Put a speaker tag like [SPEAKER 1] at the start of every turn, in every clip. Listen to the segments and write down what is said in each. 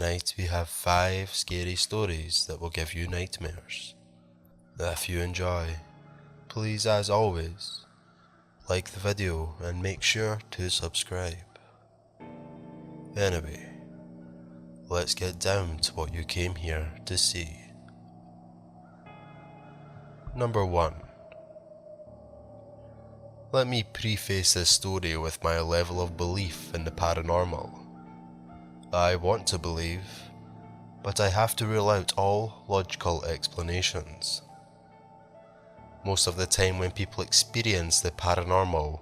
[SPEAKER 1] tonight we have 5 scary stories that will give you nightmares. If you enjoy, please as always, like the video and make sure to subscribe. Anyway, let's get down to what you came here to see. Number 1. Let me preface this story with my level of belief in the paranormal. I want to believe, but I have to rule out all logical explanations. Most of the time when people experience the paranormal,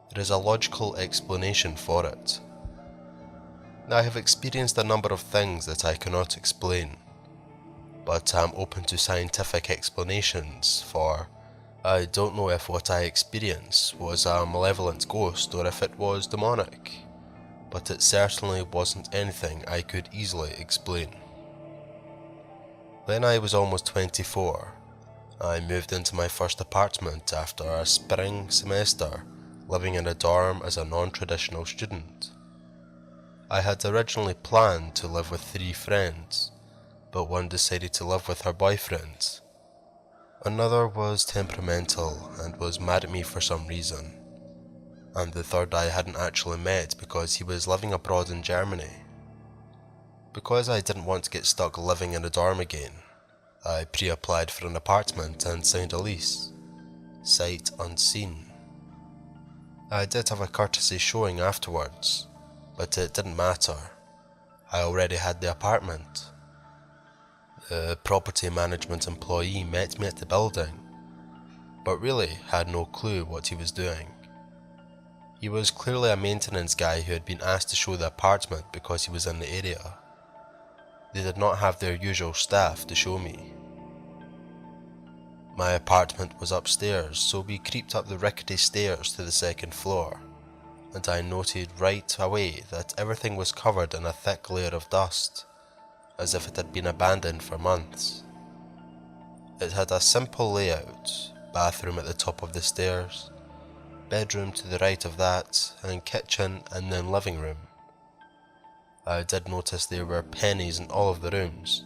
[SPEAKER 1] there is a logical explanation for it. I have experienced a number of things that I cannot explain, but I'm open to scientific explanations for I don't know if what I experienced was a malevolent ghost or if it was demonic, but it certainly wasn't anything I could easily explain. When I was almost 24, I moved into my first apartment after a spring semester living in a dorm as a non-traditional student. I had originally planned to live with 3 friends, but one decided to live with her boyfriend. Another was temperamental and was mad at me for some reason, and the third I hadn't actually met because he was living abroad in Germany. Because I didn't want to get stuck living in a dorm again, I pre-applied for an apartment and signed a lease, sight unseen. I did have a courtesy showing afterwards, but it didn't matter. I already had the apartment. The property management employee met me at the building, but really had no clue what he was doing. He was clearly a maintenance guy who had been asked to show the apartment because he was in the area. They did not have their usual staff to show me. My apartment was upstairs, so we creeped up the rickety stairs to the 2nd floor, and I noted right away that everything was covered in a thick layer of dust, as if it had been abandoned for months. It had a simple layout: bathroom at the top of the stairs, bedroom to the right of that, and kitchen and then living room. I did notice there were pennies in all of the rooms,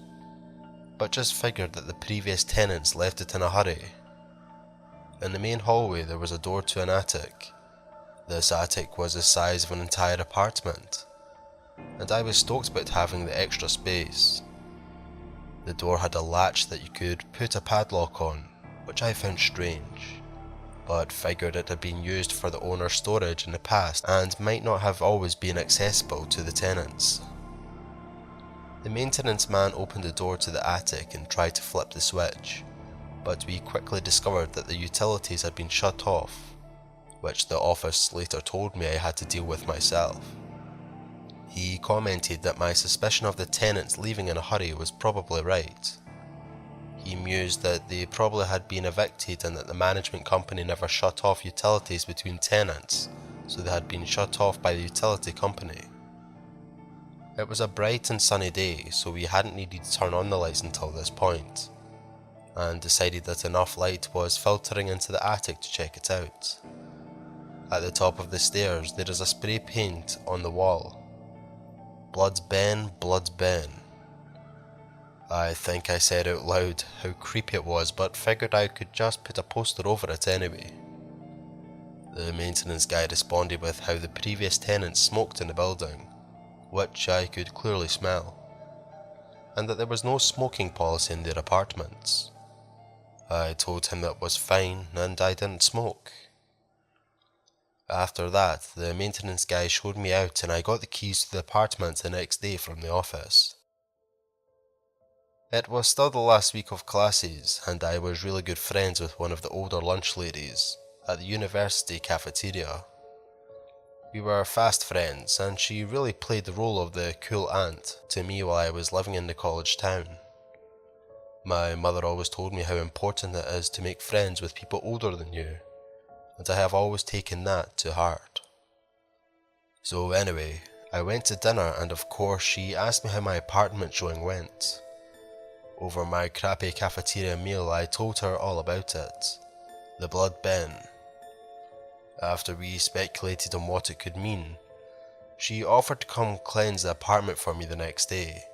[SPEAKER 1] but just figured that the previous tenants left it in a hurry. In the main hallway there was a door to an attic. This attic was the size of an entire apartment, and I was stoked about having the extra space. The door had a latch that you could put a padlock on, which I found strange, but figured it had been used for the owner's storage in the past and might not have always been accessible to the tenants. The maintenance man opened the door to the attic and tried to flip the switch, but we quickly discovered that the utilities had been shut off, which the office later told me I had to deal with myself. He commented that my suspicion of the tenants leaving in a hurry was probably right. He mused that they probably had been evicted and that the management company never shut off utilities between tenants, so they had been shut off by the utility company. It was a bright and sunny day, so we hadn't needed to turn on the lights until this point, and decided that enough light was filtering into the attic to check it out. At the top of the stairs there is a spray paint on the wall. Blood's Ben, Blood's Ben. I think I said out loud how creepy it was, but figured I could just put a poster over it anyway. The maintenance guy responded with how the previous tenants smoked in the building, which I could clearly smell, and that there was no smoking policy in their apartments. I told him that was fine and I didn't smoke. After that, the maintenance guy showed me out and I got the keys to the apartment the next day from the office. It was still the last week of classes, and I was really good friends with one of the older lunch ladies at the university cafeteria. We were fast friends, and she really played the role of the cool aunt to me while I was living in the college town. My mother always told me how important it is to make friends with people older than you, and I have always taken that to heart. So anyway, I went to dinner and of course she asked me how my apartment showing went. Over my crappy cafeteria meal I told her all about it. The blood bin. After we speculated on what it could mean, she offered to come cleanse the apartment for me the next day,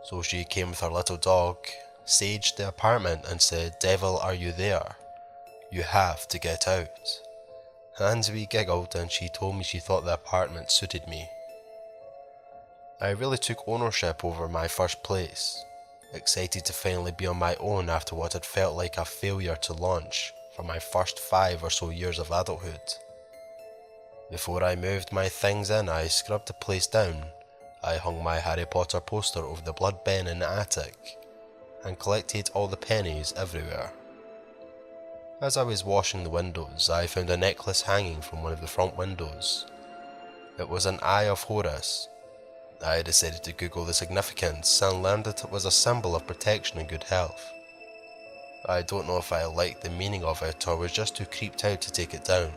[SPEAKER 1] So she came with her little dog, saged the apartment and said, "Devil, are you there? You have to get out." And we giggled and she told me she thought the apartment suited me. I really took ownership over my first place, excited to finally be on my own after what had felt like a failure to launch for my first 5 or so years of adulthood. Before I moved my things in, I scrubbed the place down. I hung my Harry Potter poster over the blood bin in the attic and collected all the pennies everywhere. As I was washing the windows, I found a necklace hanging from one of the front windows. It was an Eye of Horus. I decided to Google the significance and learned that it was a symbol of protection and good health. I don't know if I liked the meaning of it or was just too creeped out to take it down,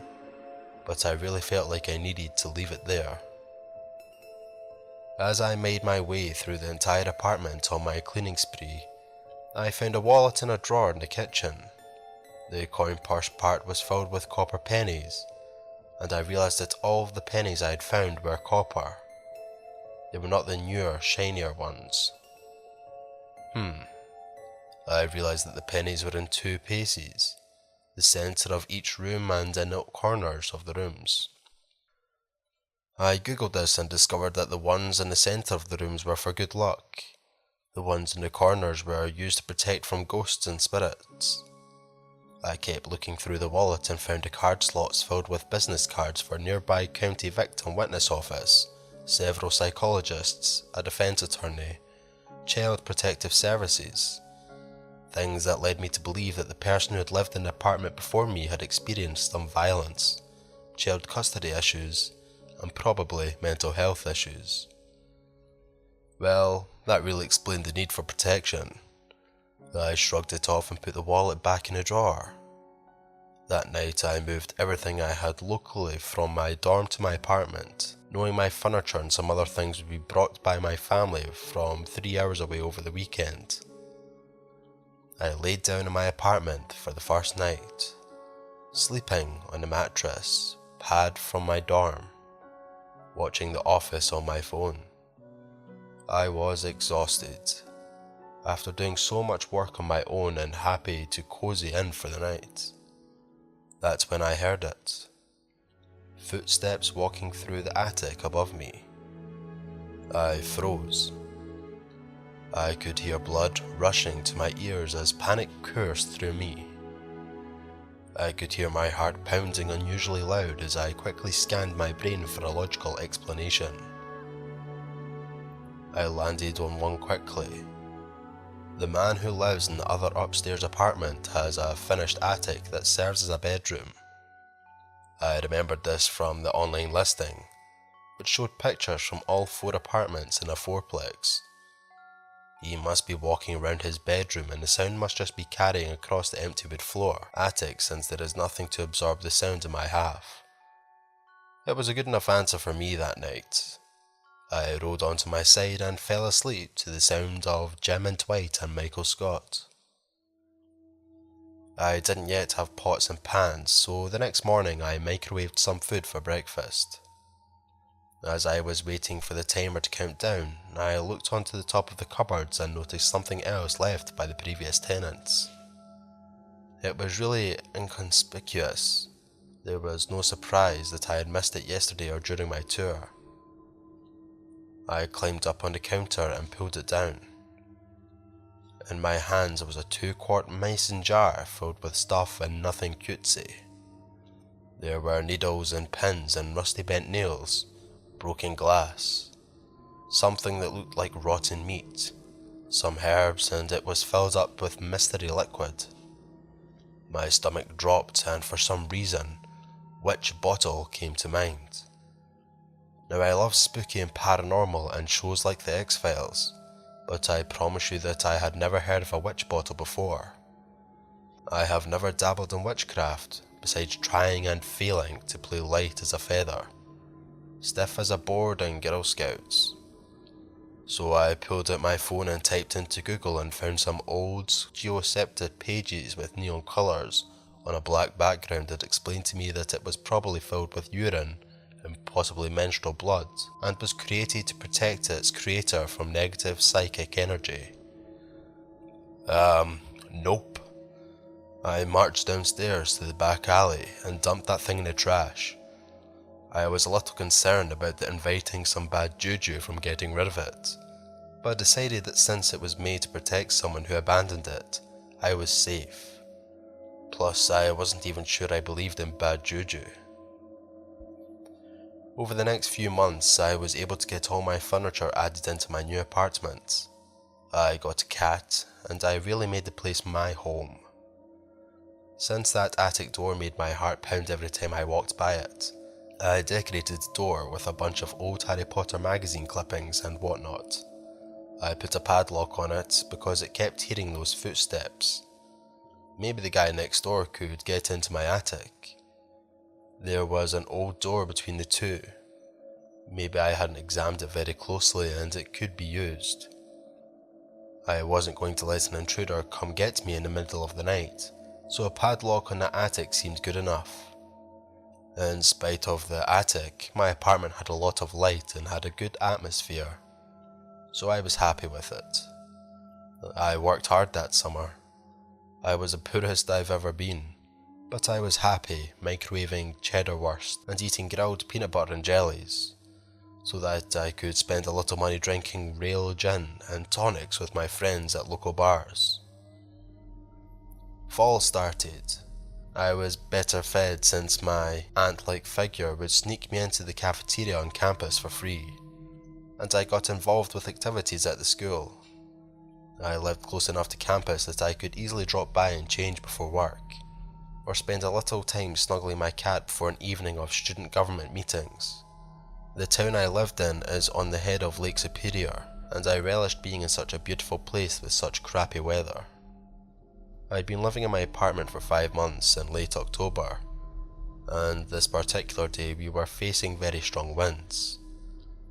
[SPEAKER 1] but I really felt like I needed to leave it there. As I made my way through the entire apartment on my cleaning spree, I found a wallet in a drawer in the kitchen. The coin purse part was filled with copper pennies, and I realised that all of the pennies I had found were copper. They were not the newer, shinier ones. I realised that the pennies were in 2 pieces, the centre of each room and in the corners of the rooms. I googled this and discovered that the ones in the centre of the rooms were for good luck. The ones in the corners were used to protect from ghosts and spirits. I kept looking through the wallet and found the card slots filled with business cards for nearby county victim witness office, several psychologists, a defence attorney, child protective services. Things that led me to believe that the person who had lived in the apartment before me had experienced some violence, child custody issues, and probably mental health issues. Well, that really explained the need for protection. I shrugged it off and put the wallet back in the drawer. That night I moved everything I had locally from my dorm to my apartment, knowing my furniture and some other things would be brought by my family from 3 hours away over the weekend. I laid down in my apartment for the first night, sleeping on the mattress pad from my dorm, watching The Office on my phone. I was exhausted, after doing so much work on my own and happy to cozy in for the night. That's when I heard it. Footsteps walking through the attic above me. I froze. I could hear blood rushing to my ears as panic coursed through me. I could hear my heart pounding unusually loud as I quickly scanned my brain for a logical explanation. I landed on one quickly. The man who lives in the other upstairs apartment has a finished attic that serves as a bedroom. I remembered this from the online listing, which showed pictures from all 4 apartments in a 4-plex. He must be walking around his bedroom and the sound must just be carrying across the empty wood floor attic since there is nothing to absorb the sound in my half. It was a good enough answer for me that night. I rolled onto my side and fell asleep to the sound of Jim and Dwight and Michael Scott. I didn't yet have pots and pans, so the next morning I microwaved some food for breakfast. As I was waiting for the timer to count down, I looked onto the top of the cupboards and noticed something else left by the previous tenants. It was really inconspicuous. There was no surprise that I had missed it yesterday or during my tour. I climbed up on the counter and pulled it down. In my hands was a 2-quart mason jar filled with stuff and nothing cutesy. There were needles and pins and rusty bent nails, broken glass, something that looked like rotten meat, some herbs, and it was filled up with mystery liquid. My stomach dropped and for some reason, Witch Bottle came to mind. Now I love spooky and paranormal and shows like the X-Files, but I promise you that I had never heard of a witch bottle before. I have never dabbled in witchcraft, besides trying and failing to play light as a feather, stiff as a board in Girl Scouts. So I pulled out my phone and typed into Google and found some old, geoscepted pages with neon colours on a black background that explained to me that it was probably filled with urine and possibly menstrual blood, and was created to protect its creator from negative psychic energy. Nope. I marched downstairs to the back alley and dumped that thing in the trash. I was a little concerned about it inviting some bad juju from getting rid of it, but I decided that since it was made to protect someone who abandoned it, I was safe. Plus, I wasn't even sure I believed in bad juju. Over the next few months, I was able to get all my furniture added into my new apartment. I got a cat, and I really made the place my home. Since that attic door made my heart pound every time I walked by it, I decorated the door with a bunch of old Harry Potter magazine clippings and whatnot. I put a padlock on it because it kept hearing those footsteps. Maybe the guy next door could get into my attic. There was an old door between the two. Maybe I hadn't examined it very closely and it could be used. I wasn't going to let an intruder come get me in the middle of the night, so a padlock on the attic seemed good enough. In spite of the attic, my apartment had a lot of light and had a good atmosphere, so I was happy with it. I worked hard that summer. I was the poorest I've ever been, but I was happy microwaving cheddar wurst and eating grilled peanut butter and jellies, so that I could spend a little money drinking real gin and tonics with my friends at local bars. Fall started. I was better fed since my ant-like figure would sneak me into the cafeteria on campus for free, and I got involved with activities at the school. I lived close enough to campus that I could easily drop by and change before work, or spend a little time snuggling my cat before an evening of student government meetings. The town I lived in is on the head of Lake Superior, and I relished being in such a beautiful place with such crappy weather. I'd been living in my apartment for 5 months in late October, and this particular day we were facing very strong winds.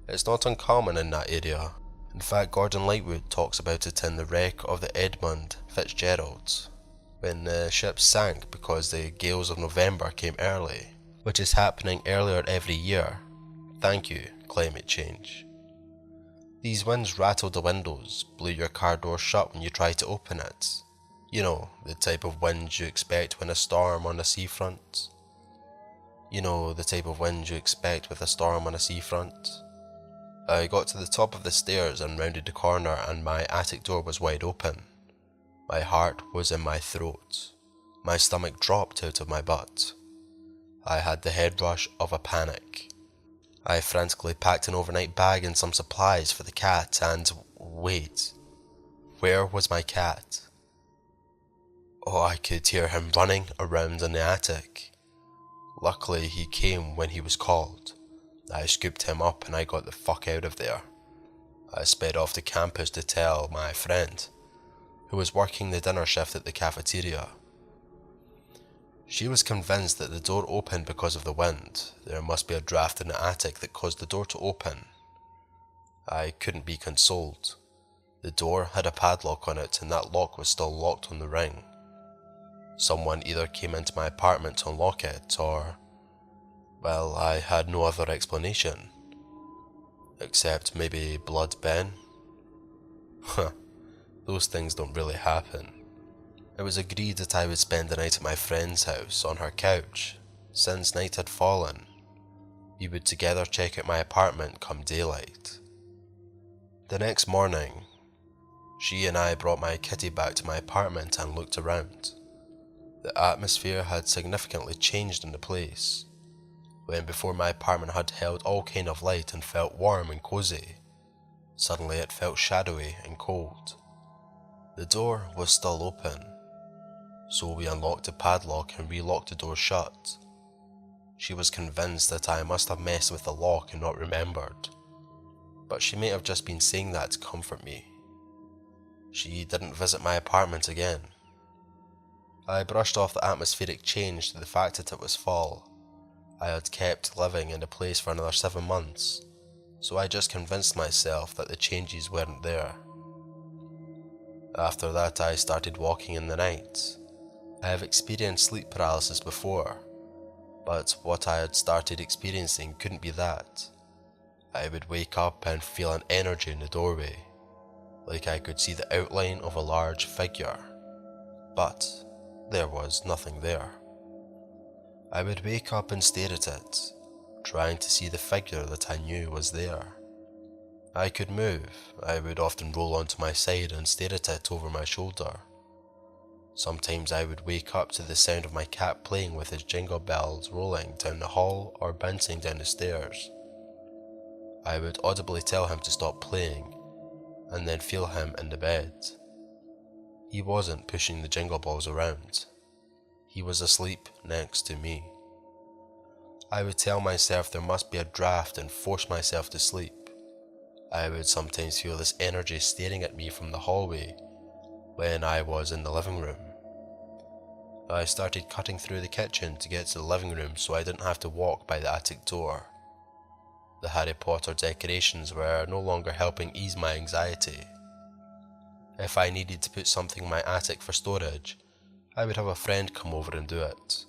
[SPEAKER 1] It's not uncommon in that area. In fact, Gordon Lightwood talks about it in the wreck of the Edmund Fitzgerald, when the ship sank because the gales of November came early, which is happening earlier every year. Thank you, climate change. These winds rattled the windows, blew your car door shut when you tried to open it. You know, the type of winds you expect when a storm on a seafront. I got to the top of the stairs and rounded the corner and my attic door was wide open. My heart was in my throat. My stomach dropped out of my butt. I had the head rush of a panic. I frantically packed an overnight bag and some supplies for the cat and wait, where was my cat? Oh, I could hear him running around in the attic. Luckily, he came when he was called. I scooped him up and I got the fuck out of there. I sped off to campus to tell my friend, who was working the dinner shift at the cafeteria. She was convinced that the door opened because of the wind. There must be a draft in the attic that caused the door to open. I couldn't be consoled. The door had a padlock on it and that lock was still locked on the ring. Someone either came into my apartment to unlock it or, well, I had no other explanation. Except maybe Blood Ben? Huh, those things don't really happen. It was agreed that I would spend the night at my friend's house on her couch. Since night had fallen, we would together check out my apartment come daylight. The next morning, she and I brought my kitty back to my apartment and looked around. The atmosphere had significantly changed in the place. When before my apartment had held all kind of light and felt warm and cozy, suddenly it felt shadowy and cold. The door was still open, so we unlocked the padlock and relocked the door shut. She was convinced that I must have messed with the lock and not remembered, but she may have just been saying that to comfort me. She didn't visit my apartment again. I brushed off the atmospheric change to the fact that it was fall. I had kept living in the place for another 7 months, so I just convinced myself that the changes weren't there. After that, I started walking in the night. I have experienced sleep paralysis before, But what I had started experiencing couldn't be that. I would wake up and feel an energy in the doorway, like I could see the outline of a large figure, but there was nothing there. I would wake up and stare at it, trying to see the figure that I knew was there. I could move. I would often roll onto my side and stare at it over my shoulder. Sometimes I would wake up to the sound of my cat playing with his jingle bells rolling down the hall or bouncing down the stairs. I would audibly tell him to stop playing, and then feel him in the bed. He wasn't pushing the jingle balls around. He was asleep next to me. I would tell myself there must be a draft and force myself to sleep. I would sometimes feel this energy staring at me from the hallway when I was in the living room. I started cutting through the kitchen to get to the living room so I didn't have to walk by the attic door. The Harry Potter decorations were no longer helping ease my anxiety. If I needed to put something in my attic for storage, I would have a friend come over and do it.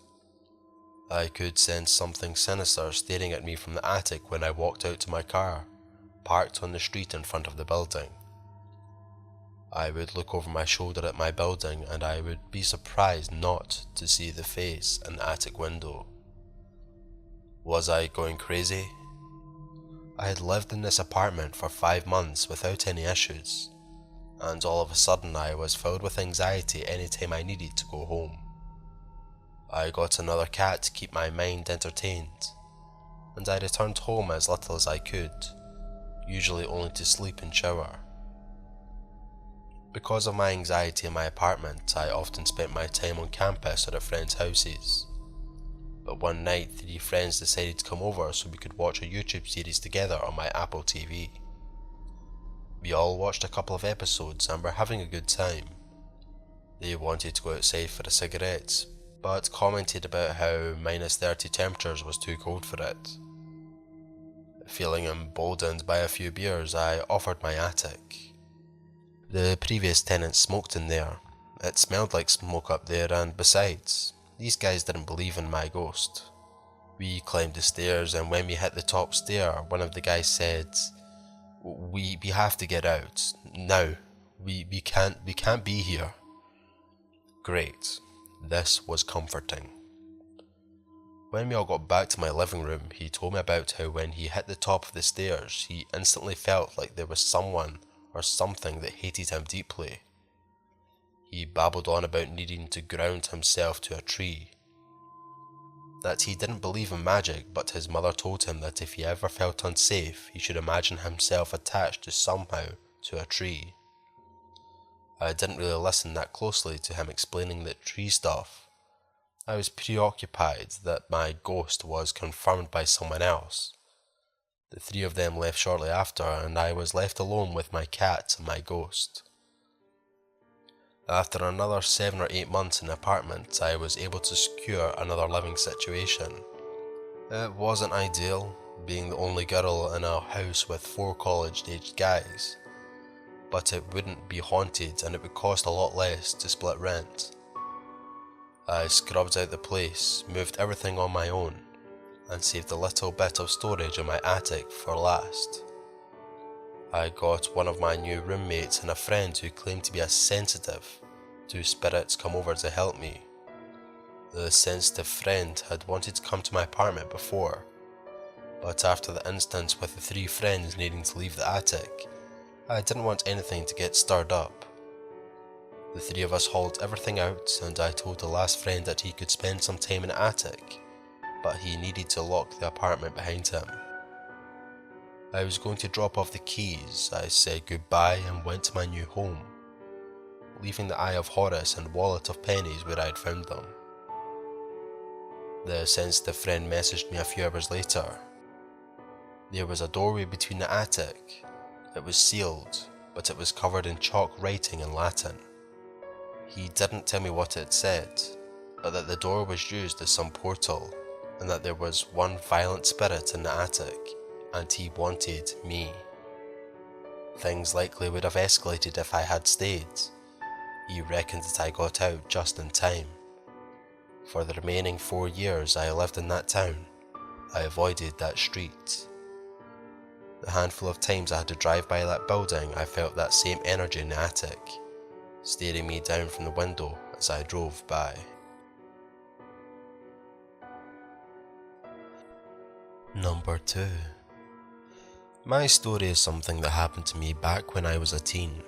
[SPEAKER 1] I could sense something sinister staring at me from the attic when I walked out to my car, parked on the street in front of the building. I would look over my shoulder at my building and I would be surprised not to see the face in the attic window. Was I going crazy? I had lived in this apartment for 5 months without any issues, and all of a sudden I was filled with anxiety anytime I needed to go home. I got another cat to keep my mind entertained, and I returned home as little as I could, usually only to sleep and shower. Because of my anxiety in my apartment, I often spent my time on campus or at friends' houses. But one night, 3 friends decided to come over so we could watch a YouTube series together on my Apple TV. We all watched a couple of episodes and were having a good time. They wanted to go outside for a cigarette, but commented about how -30 temperatures was too cold for it. Feeling emboldened by a few beers, I offered my attic. The previous tenants smoked in there. It smelled like smoke up there, and besides, these guys didn't believe in my ghost. We climbed the stairs, and when we hit the top stair, one of the guys said, We have to get out. Now. We can't be here." Great. This was comforting. When we all got back to my living room, he told me about how when he hit the top of the stairs, he instantly felt like there was someone or something that hated him deeply. He babbled on about needing to ground himself to a tree. That he didn't believe in magic, but his mother told him that if he ever felt unsafe, he should imagine himself attached somehow to a tree. I didn't really listen that closely to him explaining that tree stuff. I was preoccupied that my ghost was confirmed by someone else. The 3 of them left shortly after, and I was left alone with my cat and my ghost. After another 7 or 8 months in the apartment, I was able to secure another living situation. It wasn't ideal, being the only girl in a house with 4 college-aged guys, but it wouldn't be haunted and it would cost a lot less to split rent. I scrubbed out the place, moved everything on my own, and saved a little bit of storage in my attic for last. I got one of my new roommates and a friend who claimed to be as sensitive to spirits come over to help me. The sensitive friend had wanted to come to my apartment before, but after the instance with the 3 friends needing to leave the attic, I didn't want anything to get stirred up. The 3 of us hauled everything out, and I told the last friend that he could spend some time in the attic, but he needed to lock the apartment behind him. I was going to drop off the keys. I said goodbye and went to my new home, leaving the Eye of Horus and wallet of pennies where I'd found them. The sensitive friend messaged me a few hours later. There was a doorway between the attic. It was sealed, but it was covered in chalk writing in Latin. He didn't tell me what it said, but that the door was used as some portal, and that there was one violent spirit in the attic, and he wanted me. Things likely would have escalated if I had stayed. He reckoned that I got out just in time. For the remaining 4 years I lived in that town, I avoided that street. The handful of times I had to drive by that building, I felt that same energy in the attic, staring me down from the window as I drove by. Number 2. My story is something that happened to me back when I was a teen.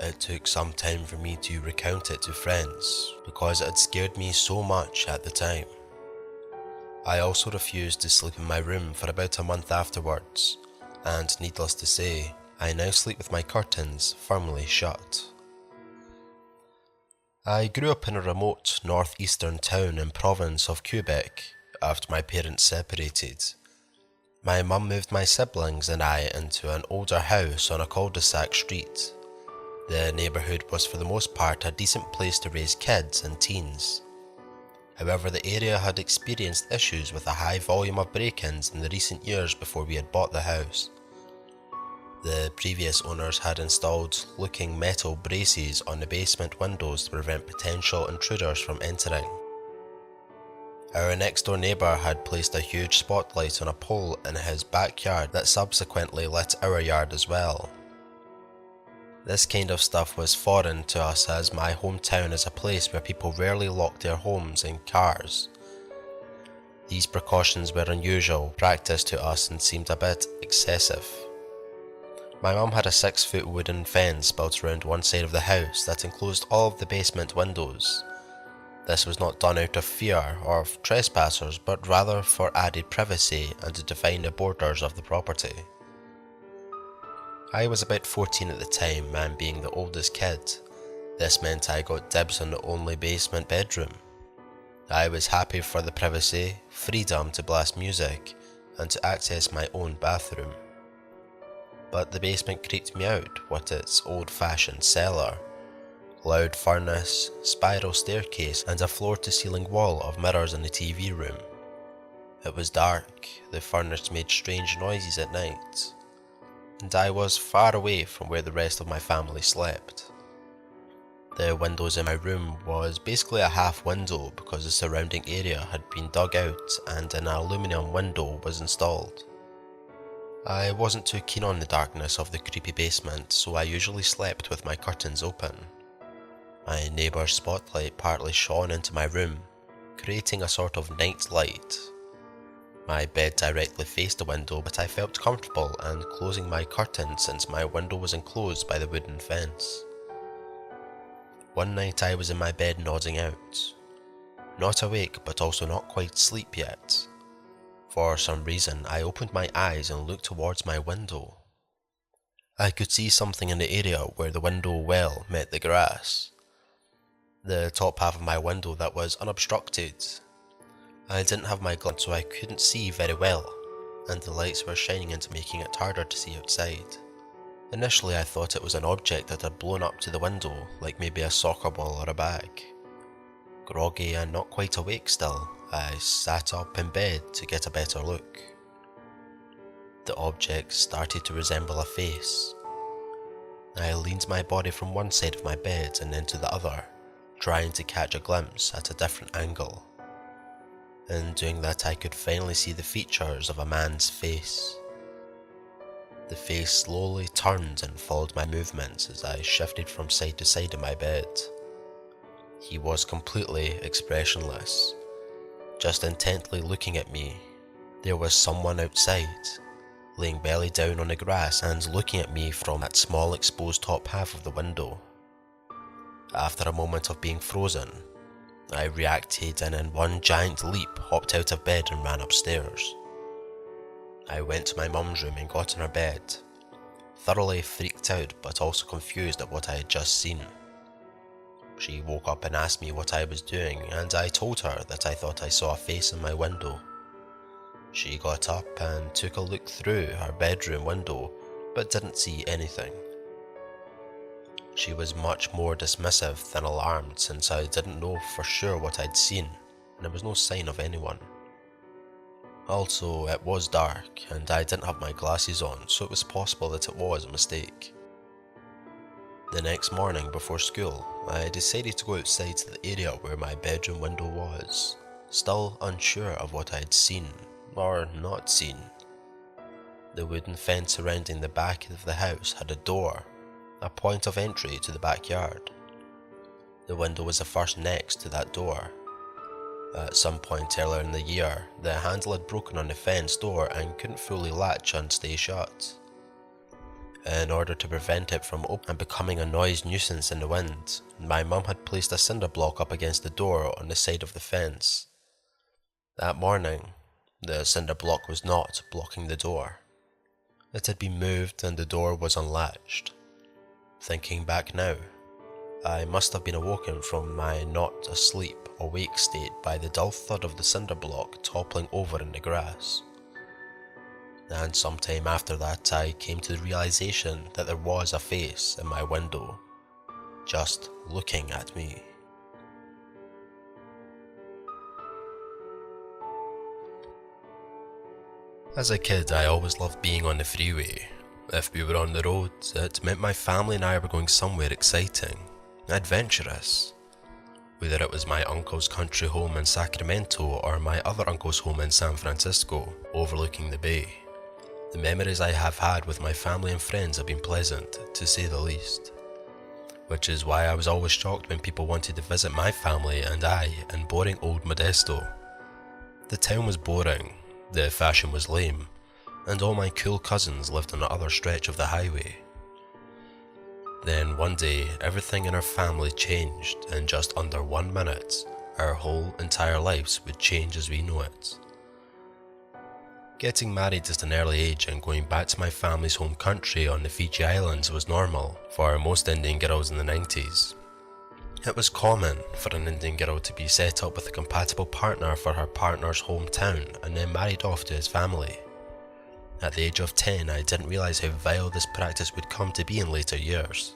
[SPEAKER 1] It took some time for me to recount it to friends because it had scared me so much at the time. I also refused to sleep in my room for about a month afterwards, and needless to say, I now sleep with my curtains firmly shut. I grew up in a remote northeastern town in province of Quebec after my parents separated. My mum moved my siblings and I into an older house on a cul-de-sac street. The neighbourhood was for the most part a decent place to raise kids and teens. However, the area had experienced issues with a high volume of break-ins in the recent years before we had bought the house. The previous owners had installed looking metal braces on the basement windows to prevent potential intruders from entering. Our next door neighbour had placed a huge spotlight on a pole in his backyard that subsequently lit our yard as well. This kind of stuff was foreign to us as my hometown is a place where people rarely lock their homes and cars. These precautions were unusual practice to us and seemed a bit excessive. My mum had a 6-foot wooden fence built around one side of the house that enclosed all of the basement windows. This was not done out of fear of trespassers, but rather for added privacy and to define the borders of the property. I was about 14 at the time, and being the oldest kid, this meant I got dibs on the only basement bedroom. I was happy for the privacy, freedom to blast music, and to access my own bathroom. But the basement creeped me out with its old-fashioned cellar, loud furnace, spiral staircase, and a floor-to-ceiling wall of mirrors in the TV room. It was dark, the furnace made strange noises at night, and I was far away from where the rest of my family slept. The windows in my room was basically a half window because the surrounding area had been dug out and an aluminium window was installed. I wasn't too keen on the darkness of the creepy basement, so I usually slept with my curtains open. My neighbour's spotlight partly shone into my room, creating a sort of night light. My bed directly faced the window, but I felt comfortable and closing my curtain since my window was enclosed by the wooden fence. One night I was in my bed nodding out. Not awake, but also not quite asleep yet. For some reason, I opened my eyes and looked towards my window. I could see something in the area where the window well met the grass. The top half of my window that was unobstructed. I didn't have my glasses, so I couldn't see very well, and the lights were shining into making it harder to see outside. Initially I thought it was an object that had blown up to the window, like maybe a soccer ball or a bag. Groggy and not quite awake still, I sat up in bed to get a better look. The object started to resemble a face. I leaned my body from one side of my bed and then to the other, trying to catch a glimpse at a different angle. In doing that, I could finally see the features of a man's face. The face slowly turned and followed my movements as I shifted from side to side in my bed. He was completely expressionless, just intently looking at me. There was someone outside, laying belly down on the grass and looking at me from that small exposed top half of the window. After a moment of being frozen, I reacted and in one giant leap hopped out of bed and ran upstairs. I went to my mum's room and got in her bed, thoroughly freaked out but also confused at what I had just seen. She woke up and asked me what I was doing, and I told her that I thought I saw a face in my window. She got up and took a look through her bedroom window but didn't see anything. She was much more dismissive than alarmed since I didn't know for sure what I'd seen and there was no sign of anyone. Also, it was dark and I didn't have my glasses on, so it was possible that it was a mistake. The next morning before school, I decided to go outside to the area where my bedroom window was, still unsure of what I had seen or not seen. The wooden fence surrounding the back of the house had a door, a point of entry to the backyard. The window was the first next to that door. At some point earlier in the year, the handle had broken on the fence door and couldn't fully latch and stay shut. In order to prevent it from opening and becoming a noise nuisance in the wind, my mum had placed a cinder block up against the door on the side of the fence. That morning, the cinder block was not blocking the door. It had been moved and the door was unlatched. Thinking back now, I must have been awoken from my not asleep, awake state by the dull thud of the cinder block toppling over in the grass. And sometime after that I came to the realization that there was a face in my window, just looking at me. As a kid, I always loved being on the freeway. If we were on the road, it meant my family and I were going somewhere exciting, adventurous. Whether it was my uncle's country home in Sacramento or my other uncle's home in San Francisco, overlooking the bay. The memories I have had with my family and friends have been pleasant, to say the least. Which is why I was always shocked when people wanted to visit my family and I in boring old Modesto. The town was boring, the fashion was lame, and all my cool cousins lived on the other stretch of the highway. Then one day, everything in our family changed. In just under 1 minute, our whole entire lives would change as we know it. Getting married at an early age and going back to my family's home country on the Fiji Islands was normal for most Indian girls in the 90s. It was common for an Indian girl to be set up with a compatible partner for her partner's hometown and then married off to his family. At the age of 10, I didn't realise how vile this practice would come to be in later years.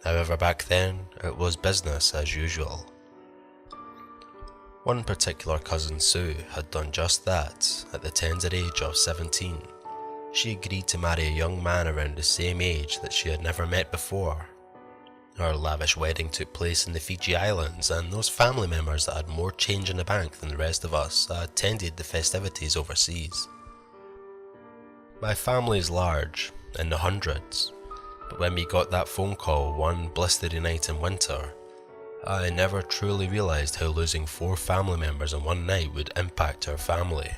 [SPEAKER 1] However, back then, it was business as usual. One particular cousin, Sue, had done just that at the tender age of 17. She agreed to marry a young man around the same age that she had never met before. Our lavish wedding took place in the Fiji Islands, and those family members that had more change in the bank than the rest of us attended the festivities overseas. My family is large, in the hundreds, but when we got that phone call one blistery night in winter, I never truly realised how losing 4 family members in one night would impact our family.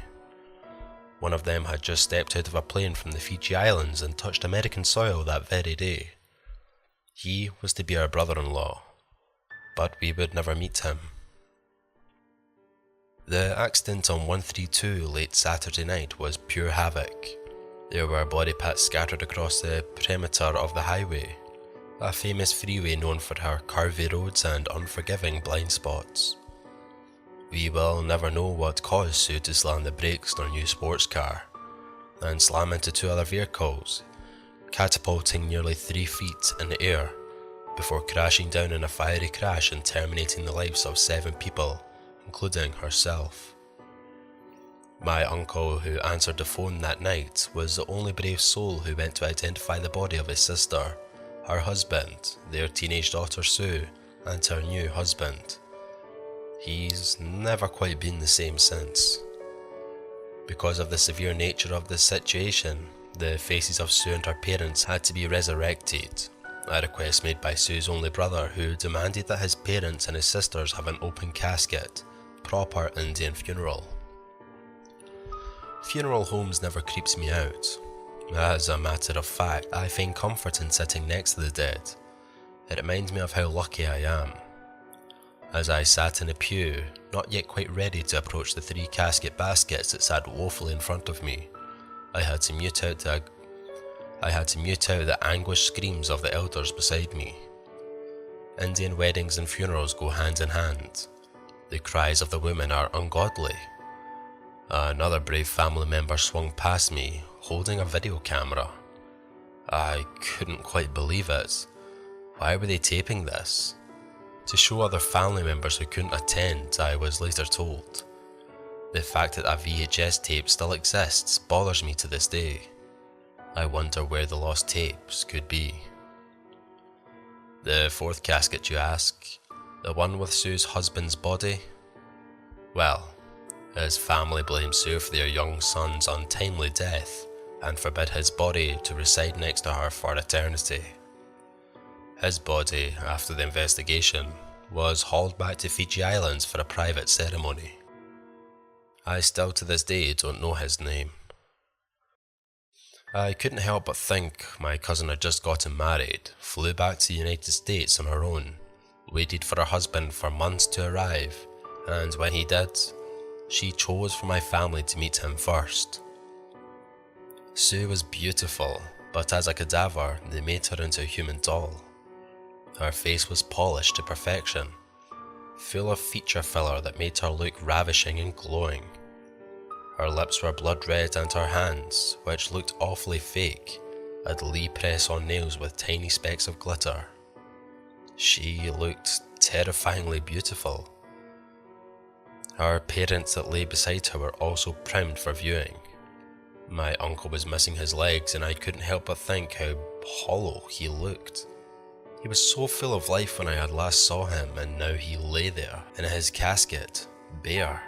[SPEAKER 1] One of them had just stepped out of a plane from the Fiji Islands and touched American soil that very day. He was to be our brother-in-law, but we would never meet him. The accident on 132 late Saturday night was pure havoc. There were body parts scattered across the perimeter of the highway, a famous freeway known for her curvy roads and unforgiving blind spots. We will never know what caused Sue to slam the brakes on her new sports car, and slam into 2 other vehicles, catapulting nearly 3 feet in the air, before crashing down in a fiery crash and terminating the lives of 7 people, including herself. My uncle, who answered the phone that night, was the only brave soul who went to identify the body of his sister, her husband, their teenage daughter Sue, and her new husband. He's never quite been the same since. Because of the severe nature of the situation, the faces of Sue and her parents had to be resurrected, a request made by Sue's only brother, who demanded that his parents and his sisters have an open casket, proper Indian funeral. Funeral homes never creeps me out. As a matter of fact, I find comfort in sitting next to the dead. It reminds me of how lucky I am. As I sat in a pew, not yet quite ready to approach the 3 casket baskets that sat woefully in front of me, I had to mute out the anguished screams of the elders beside me. Indian weddings and funerals go hand in hand. The cries of the women are ungodly. Another brave family member swung past me, holding a video camera. I couldn't quite believe it. Why were they taping this? To show other family members who couldn't attend, I was later told. The fact that a VHS tape still exists bothers me to this day. I wonder where the lost tapes could be. The fourth casket, you ask? The one with Sue's husband's body? Well, his family blamed Sue for their young son's untimely death and forbid his body to reside next to her for eternity. His body, after the investigation, was hauled back to Fiji Islands for a private ceremony. I still to this day don't know his name. I couldn't help but think my cousin had just gotten married, flew back to the United States on her own, waited for her husband for months to arrive, and when he did, she chose for my family to meet him first. Sue was beautiful, but as a cadaver, they made her into a human doll. Her face was polished to perfection, full of feature filler that made her look ravishing and glowing. Her lips were blood red and her hands, which looked awfully fake, had Lee press-on nails with tiny specks of glitter. She looked terrifyingly beautiful. Her parents that lay beside her were also primed for viewing. My uncle was missing his legs and I couldn't help but think how hollow he looked. He was so full of life when I had last saw him, and now he lay there in his casket, bare,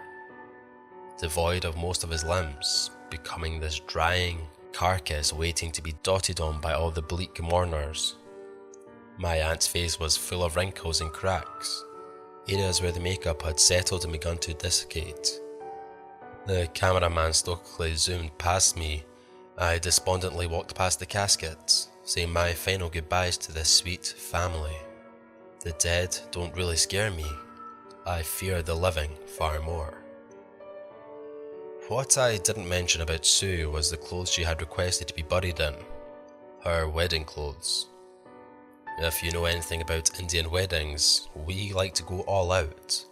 [SPEAKER 1] devoid of most of his limbs, becoming this drying carcass waiting to be dotted on by all the bleak mourners. My aunt's face was full of wrinkles and cracks, areas where the makeup had settled and begun to dissipate. The cameraman stokily zoomed past me. I despondently walked past the casket, saying my final goodbyes to this sweet family. The dead don't really scare me. I fear the living far more. What I didn't mention about Sue was the clothes she had requested to be buried in. Her wedding clothes. If you know anything about Indian weddings, we like to go all out.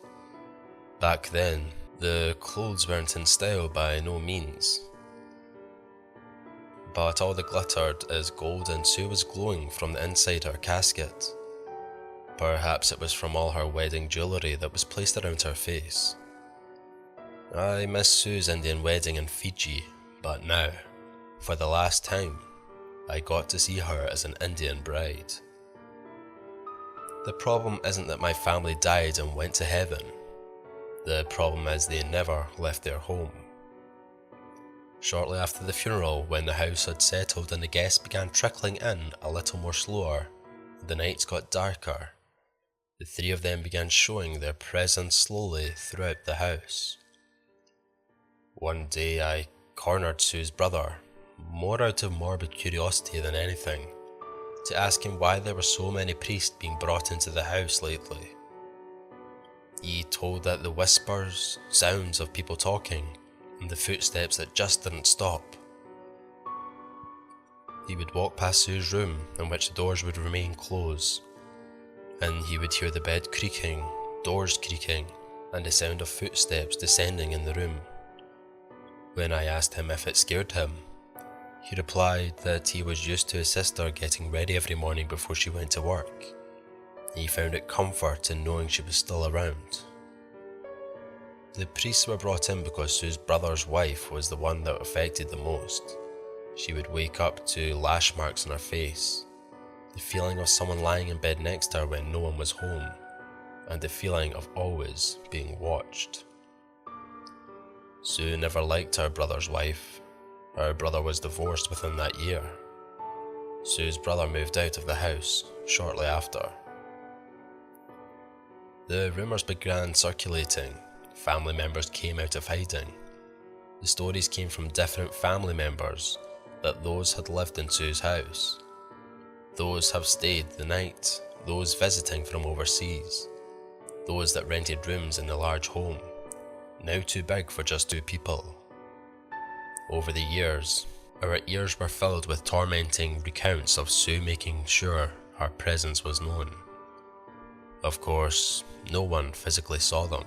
[SPEAKER 1] Back then, the clothes weren't in style by no means. But all that glittered is gold, and Sue was glowing from the inside her casket. Perhaps it was from all her wedding jewellery that was placed around her face. I miss Sue's Indian wedding in Fiji, but now, for the last time, I got to see her as an Indian bride. The problem isn't that my family died and went to heaven. The problem is they never left their home. Shortly after the funeral, when the house had settled and the guests began trickling in a little more slower, the nights got darker. The three of them began showing their presence slowly throughout the house. One day I cornered Sue's brother, more out of morbid curiosity than anything, to ask him why there were so many priests being brought into the house lately. He told that the whispers, sounds of people talking, and the footsteps that just didn't stop. He would walk past Sue's room, in which the doors would remain closed, and he would hear the bed creaking, doors creaking, and the sound of footsteps descending in the room. When I asked him if it scared him, he replied that he was used to his sister getting ready every morning before she went to work. He found it comfort in knowing she was still around. The priests were brought in because Sue's brother's wife was the one that affected the most. She would wake up to lash marks on her face, the feeling of someone lying in bed next to her when no one was home, and the feeling of always being watched. Sue never liked her brother's wife. Her brother was divorced within that year. Sue's brother moved out of the house shortly after. The rumours began circulating. Family members came out of hiding. The stories came from different family members that those had lived in Sue's house. Those have stayed the night, those visiting from overseas, those that rented rooms in the large home, now too big for just 2 people. Over the years, our ears were filled with tormenting recounts of Sue making sure her presence was known. Of course, no one physically saw them.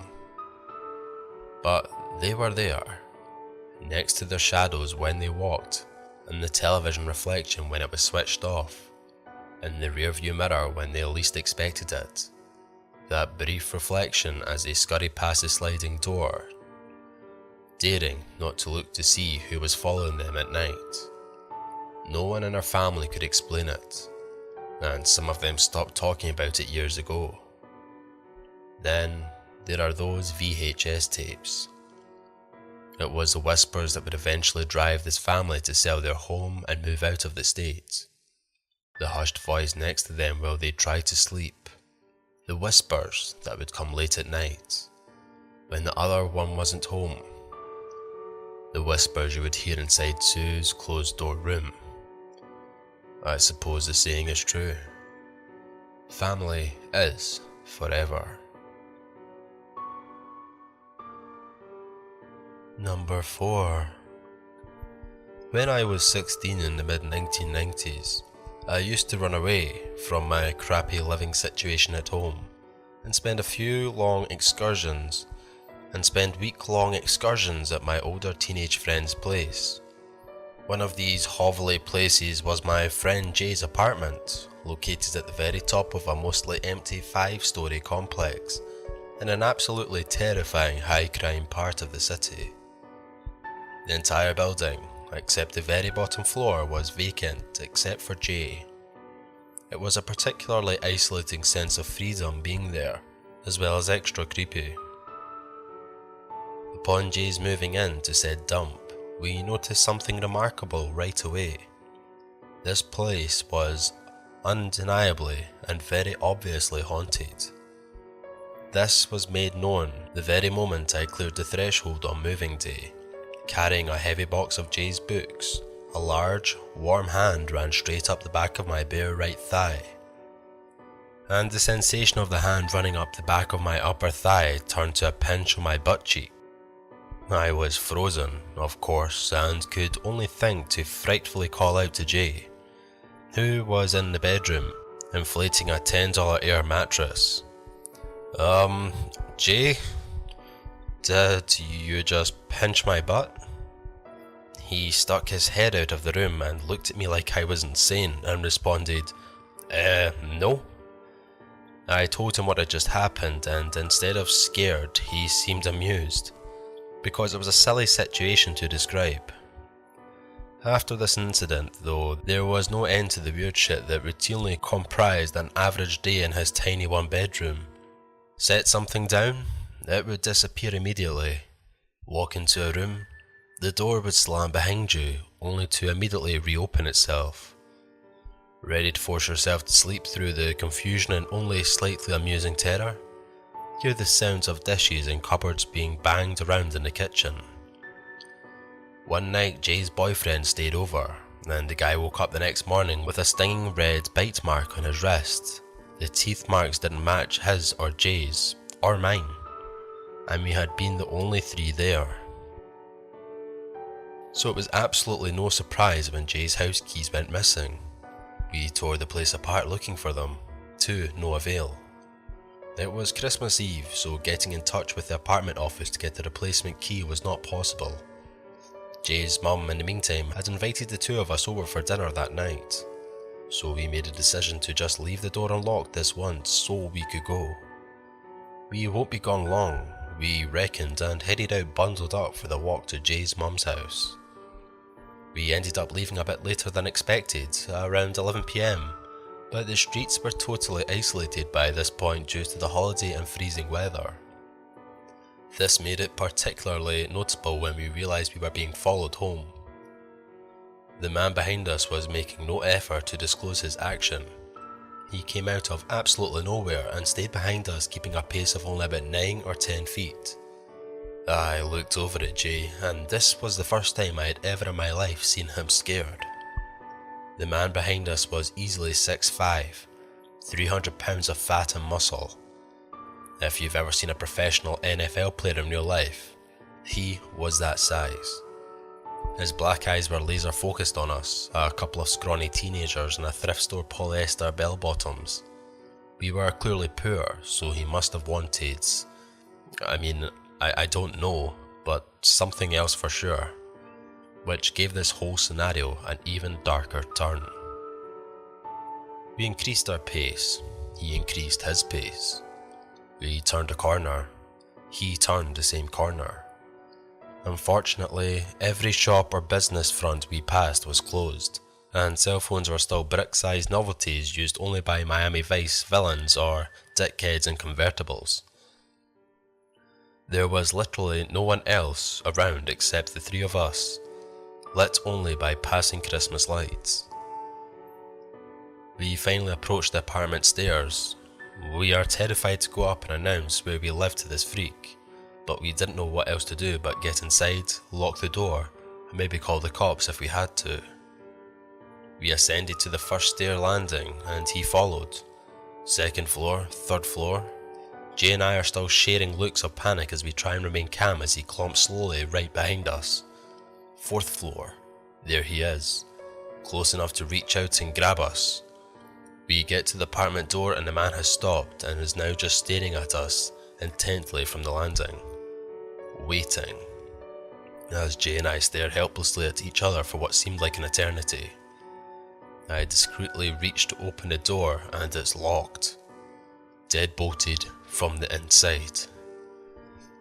[SPEAKER 1] But they were there, next to their shadows when they walked, in the television reflection when it was switched off, in the rearview mirror when they least expected it. That brief reflection as they scurried past the sliding door, daring not to look to see who was following them at night. No one in our family could explain it. and some of them stopped talking about it years ago. Then there are those VHS tapes. It was the whispers that would eventually drive this family to sell their home and move out of the state. The hushed voice next to them while they tried to sleep. The whispers that would come late at night, when the other one wasn't home. The whispers you would hear inside Sue's closed-door room. I suppose the saying is true. Family is forever. Number 4. When I was 16 in the mid-1990s, I used to run away from my crappy living situation at home and spend week-long excursions at my older teenage friend's place. One of these hovelly places was my friend Jay's apartment, located at the very top of a mostly empty 5-story complex in an absolutely terrifying high-crime part of the city. The entire building, except the very bottom floor, was vacant except for Jay. It was a particularly isolating sense of freedom being there, as well as extra creepy. Upon Jay's moving in to said dump, we noticed something remarkable right away. This place was undeniably and very obviously haunted. This was made known the very moment I cleared the threshold on moving day. Carrying a heavy box of Jay's books, a large, warm hand ran straight up the back of my bare right thigh. And the sensation of the hand running up the back of my upper thigh turned to a pinch on my butt cheek. I was frozen, of course, and could only think to frightfully call out to Jay, who was in the bedroom, inflating a $10 air mattress. Jay? Did you just pinch my butt? He stuck his head out of the room and looked at me like I was insane and responded, no. I told him what had just happened, and instead of scared, he seemed amused, because it was a silly situation to describe. After this incident, though, there was no end to the weird shit that routinely comprised an average day in his tiny one-bedroom. Set something down, it would disappear immediately. Walk into a room, the door would slam behind you, only to immediately reopen itself. Ready to force yourself to sleep through the confusion and only slightly amusing terror? Hear the sounds of dishes and cupboards being banged around in the kitchen. One night, Jay's boyfriend stayed over, and the guy woke up the next morning with a stinging red bite mark on his wrist. The teeth marks didn't match his or Jay's, or mine, and we had been the only 3 there. So it was absolutely no surprise when Jay's house keys went missing. We tore the place apart looking for them, to no avail. It was Christmas Eve, so getting in touch with the apartment office to get the replacement key was not possible. Jay's mum, in the meantime, had invited the 2 of us over for dinner that night, so we made a decision to just leave the door unlocked this once so we could go. We won't be gone long, we reckoned, and headed out bundled up for the walk to Jay's mum's house. We ended up leaving a bit later than expected, around 11 PM, but the streets were totally isolated by this point due to the holiday and freezing weather. This made it particularly noticeable when we realised we were being followed home. The man behind us was making no effort to disclose his action. He came out of absolutely nowhere and stayed behind us, keeping a pace of only about 9 or 10 feet. I looked over at Jay, and this was the first time I had ever in my life seen him scared. The man behind us was easily 6'5", 300 pounds of fat and muscle. If you've ever seen a professional NFL player in real life, he was that size. His black eyes were laser focused on us, a couple of scrawny teenagers in a thrift store polyester bell bottoms. We were clearly poor, so he must have wanted, I don't know, but something else for sure, which gave this whole scenario an even darker turn. We increased our pace, he increased his pace. We turned a corner, he turned the same corner. Unfortunately, every shop or business front we passed was closed, and cell phones were still brick-sized novelties used only by Miami Vice villains or dickheads in convertibles. There was literally no one else around except the three of us, lit only by passing Christmas lights. We finally approached the apartment stairs. We are terrified to go up and announce where we live to this freak, but we didn't know what else to do but get inside, lock the door, and maybe call the cops if we had to. We ascended to the first stair landing and he followed. Second floor, third floor. Jay and I are still sharing looks of panic as we try and remain calm as he clomps slowly right behind us. Fourth floor. There he is, close enough to reach out and grab us. We get to the apartment door and the man has stopped and is now just staring at us intently from the landing. Waiting. As Jay and I stare helplessly at each other for what seemed like an eternity. I discreetly reach to open the door and it's locked. Dead-bolted from the inside.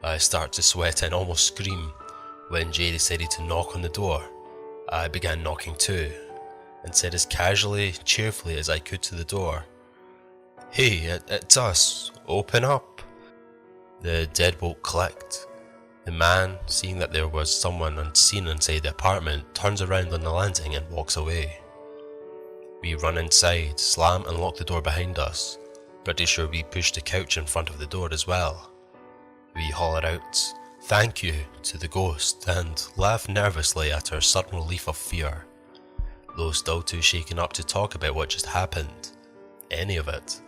[SPEAKER 1] I start to sweat and almost scream. When Jay decided to knock on the door, I began knocking too, and said as casually, cheerfully as I could to the door, "Hey, it's us, open up." The deadbolt clicked. The man, seeing that there was someone unseen inside the apartment, turns around on the landing and walks away. We run inside, slam and lock the door behind us, pretty sure we pushed the couch in front of the door as well. We holler out, "Thank you," to the ghost and laugh nervously at her sudden relief of fear, though still too shaken up to talk about what just happened. Any of it.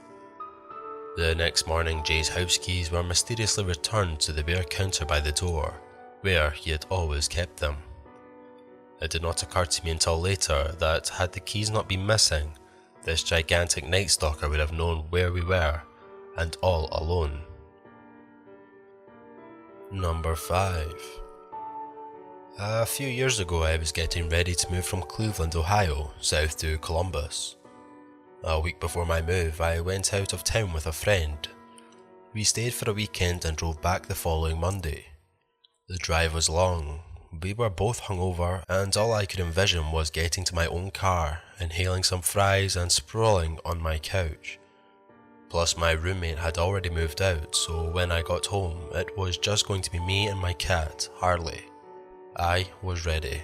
[SPEAKER 1] The next morning, Jay's house keys were mysteriously returned to the bare counter by the door, where he had always kept them. It did not occur to me until later that had the keys not been missing, this gigantic night stalker would have known where we were, and all alone. Number 5. A few years ago I was getting ready to move from Cleveland, Ohio, south to Columbus. A week before my move, I went out of town with a friend. We stayed for a weekend and drove back the following Monday. The drive was long. We were both hungover, and all I could envision was getting to my own car, inhaling some fries and sprawling on my couch. Plus my roommate had already moved out, so when I got home, it was just going to be me and my cat, Harley. I was ready.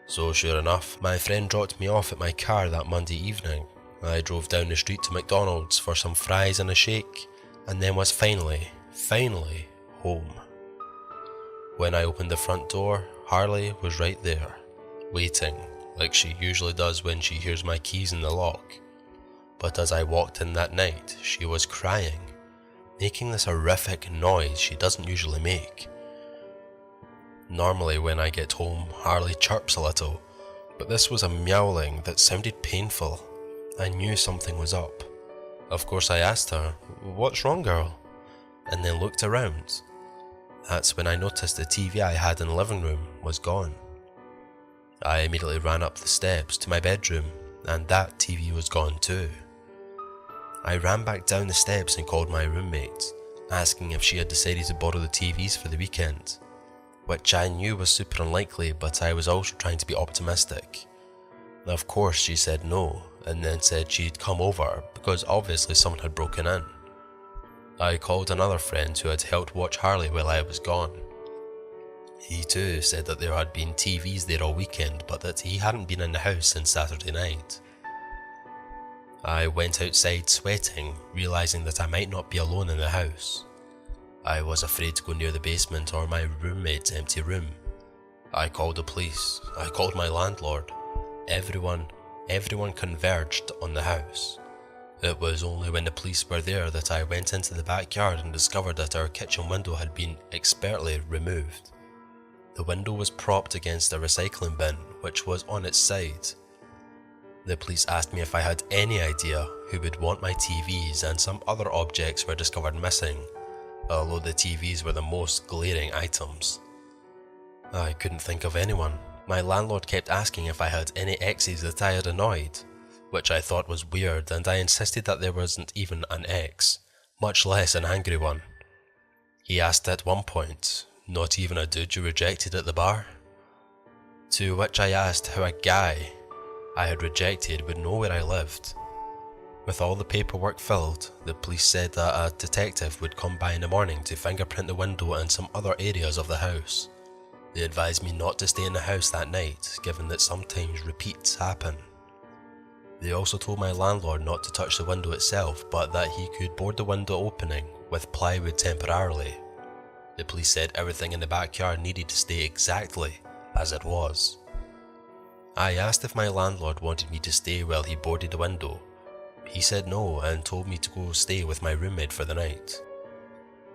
[SPEAKER 1] So sure enough, my friend dropped me off at my car that Monday evening. I drove down the street to McDonald's for some fries and a shake, and then was finally home. When I opened the front door, Harley was right there, waiting, like she usually does when she hears my keys in the lock. But as I walked in that night, she was crying, making this horrific noise she doesn't usually make. Normally when I get home, Harley chirps a little, but this was a meowling that sounded painful. I knew something was up. Of course I asked her, "What's wrong, girl?" and then looked around. That's when I noticed the TV I had in the living room was gone. I immediately ran up the steps to my bedroom, and that TV was gone too. I ran back down the steps and called my roommate, asking if she had decided to borrow the TVs for the weekend, which I knew was super unlikely, but I was also trying to be optimistic. Of course she said no, and then said she'd come over because obviously someone had broken in. I called another friend who had helped watch Harley while I was gone. He too said that there had been TVs there all weekend, but that he hadn't been in the house since Saturday night. I went outside sweating, realizing that I might not be alone in the house. I was afraid to go near the basement or my roommate's empty room. I called the police. I called my landlord. Everyone converged on the house. It was only when the police were there that I went into the backyard and discovered that our kitchen window had been expertly removed. The window was propped against a recycling bin, which was on its side. The police asked me if I had any idea who would want my TVs, and some other objects were discovered missing, although the TVs were the most glaring items. I couldn't think of anyone. My landlord kept asking if I had any exes that I had annoyed, which I thought was weird, and I insisted that there wasn't even an ex, much less an angry one. He asked at one point, "Not even a dude you rejected at the bar?" To which I asked how a guy I had rejected would know where I lived. With all the paperwork filled, the police said that a detective would come by in the morning to fingerprint the window and some other areas of the house. They advised me not to stay in the house that night, given that sometimes repeats happen. They also told my landlord not to touch the window itself, but that he could board the window opening with plywood temporarily. The police said everything in the backyard needed to stay exactly as it was. I asked if my landlord wanted me to stay while he boarded the window. He said no and told me to go stay with my roommate for the night.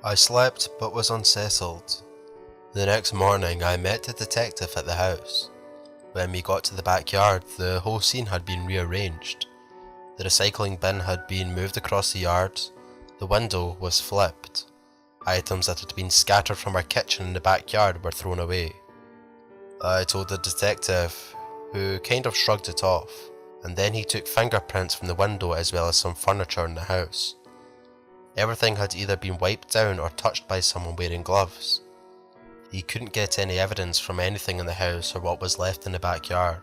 [SPEAKER 1] I slept but was unsettled. The next morning I met the detective at the house. When we got to the backyard, the whole scene had been rearranged. The recycling bin had been moved across the yard, the window was flipped. Items that had been scattered from our kitchen in the backyard were thrown away. I told the detective, who kind of shrugged it off, and then he took fingerprints from the window as well as some furniture in the house. Everything had either been wiped down or touched by someone wearing gloves. He couldn't get any evidence from anything in the house or what was left in the backyard.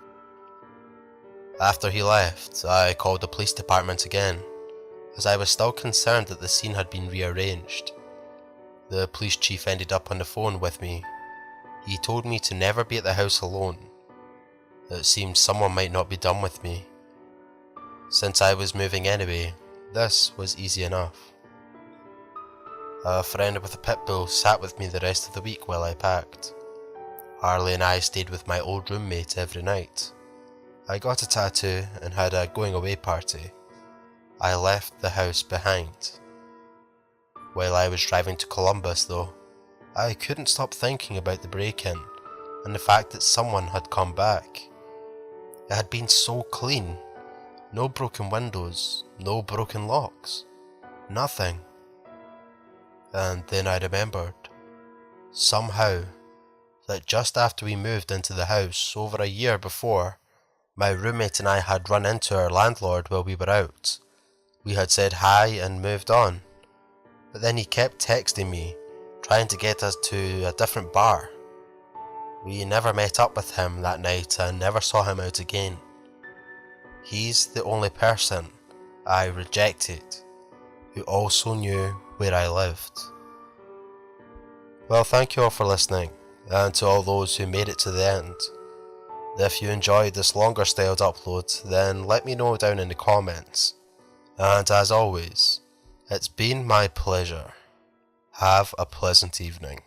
[SPEAKER 1] After he left, I called the police department again, as I was still concerned that the scene had been rearranged. The police chief ended up on the phone with me. He told me to never be at the house alone. It seemed someone might not be done with me. Since I was moving anyway, this was easy enough. A friend with a pit bull sat with me the rest of the week while I packed. Harley and I stayed with my old roommate every night. I got a tattoo and had a going away party. I left the house behind. While I was driving to Columbus though, I couldn't stop thinking about the break-in and the fact that someone had come back. It had been so clean. No broken windows, no broken locks, nothing. And then I remembered, somehow, that just after we moved into the house over a year before, my roommate and I had run into our landlord while we were out. We had said hi and moved on, but then he kept texting me, trying to get us to a different bar. We never met up with him that night and never saw him out again. He's the only person I rejected who also knew where I lived. Well, thank you all for listening, and to all those who made it to the end. If you enjoyed this longer styled upload, then let me know down in the comments. And as always, it's been my pleasure. Have a pleasant evening.